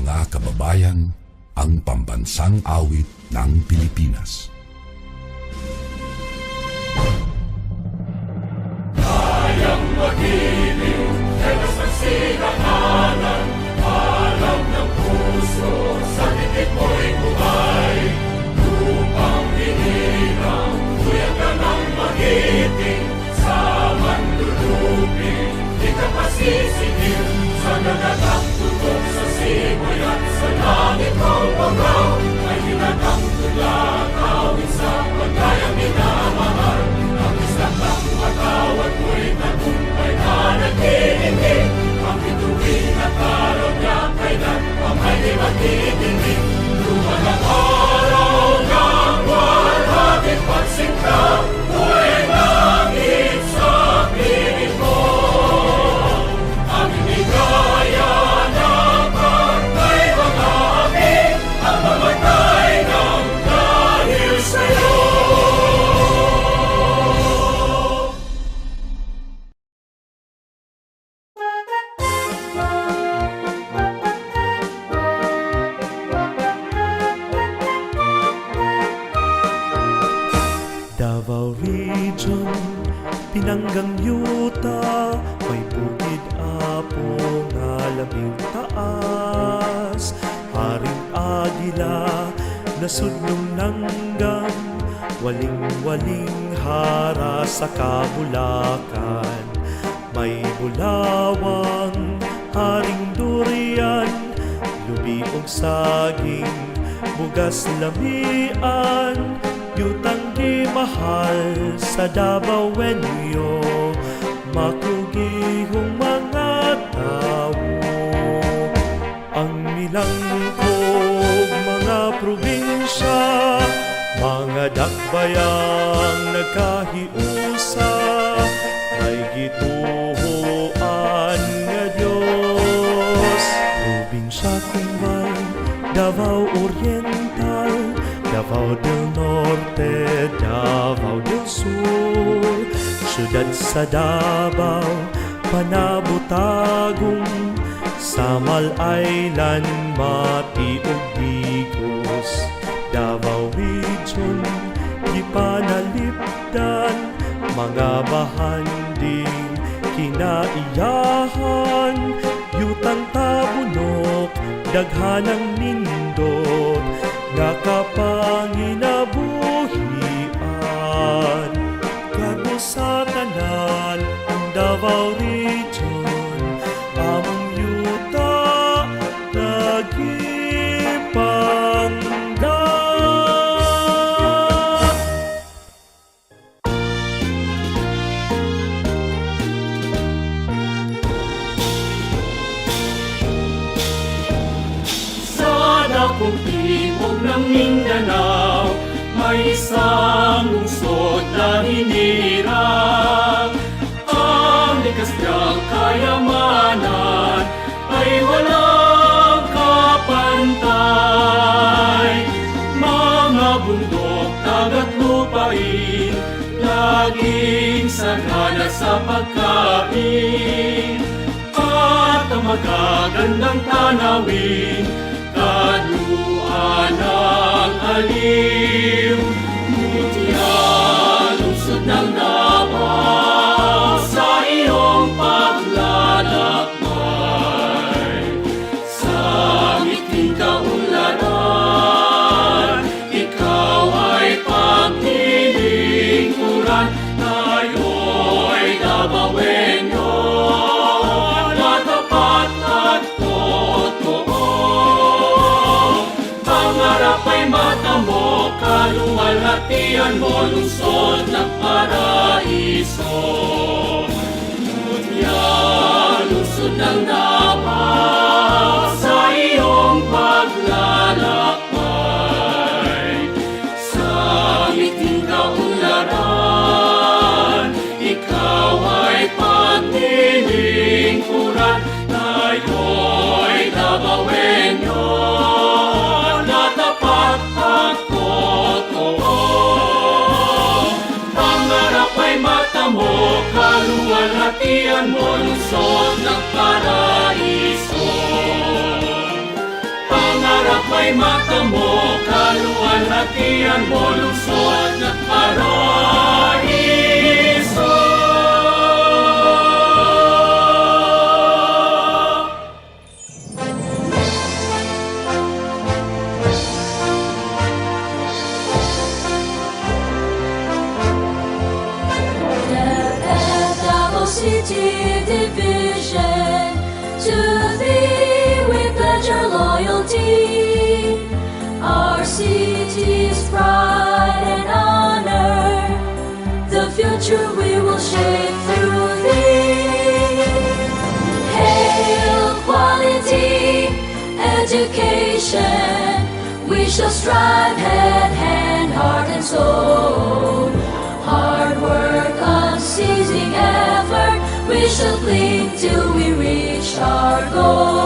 mga kababayan, ang pambansang awit ng Pilipinas. Kayang mag-ibig, helas ang sinakanan, alam ng puso, sa titik mo'y buhay. Lupang hinirang, kuya ka ng magiting, sa manlulupin, di ka pasisingil, sa nagatang tutok sa simoy at sa langit kong bangaw, ay hinatang tulad, awit sa pagkayang minamahal, ang isang ng matawad mo'y tagumpay na naghihingi, ang bituin at araw niya kailan pamay di magtitingin. Luman ang araw ng walhati pagsingka, mo'y langit sa piling mo. Ang inigaya na pagkay mga amin, ang mamatay ng dahil sa'yo. Davao Region, Pinanggang Yuta, may bukid apo nga labing taas. Haring Agila, nasudnong nanggang, waling-waling hara sa Kabulakan. May bulawang, haring durian, lubi og saging, bugas lamian, yutang di mahal sa Davao Wenyo, makugihong mga tao. Ang milangkog mga probinsya, mga dakbayang nagkahiusa, may gituhoan nga Diyos. Probinsya Kumbay, Davao Oriental, Davao del Norte, Davao del Sur, siyudad sa Davao, Panabutagong, Samal Island, Mati ug Digos. Davao Region, gipanalipdan, mga bahanding kinaiyahan, yutang tabunok, daghanang nindot, nakapanginabuhian. Kamo sa tanan ang Davao Region, among yuta nagipangga. Sana kung timog ng Mindanao, may isang lungsod na hinirang. Ang likas niyang kayamanan ay walang kapantay. Mga bundok, dagat, lupain, laging sagana sa pagkain. At ang magagandang tanawin, kaluan ng aliw. Mutya, lungsod ng Davao, sa iyong paglalakbay. Sa ngiting kaunlaran, ikaw ay paglilingkuran. Tayo'y Davaoenyo, matapat at totoo. Pangarap ay mata mo, kaluwalhatian mo, lungsod ng paraiso. Mutya, lungsod ng Davao, sa iyong paglalakbay. Sa ngiting kaunlaran, ikaw ay paglilingkuran. Tayo'y Davaoenyo, natapat at totoo. Pangarap ay mata mo, kaluwalhatian mo, lungsod ng paraiso. ay matamo, kaluwalhatian mo, lungsod at paraiso. City division, to thee we pledge our loyalty, our city's pride and honor, the future we will shape through thee. Hail quality education, we shall strive head, hand, heart and soul. Hard work, unceasing effort, we shall cling till we reach our goal.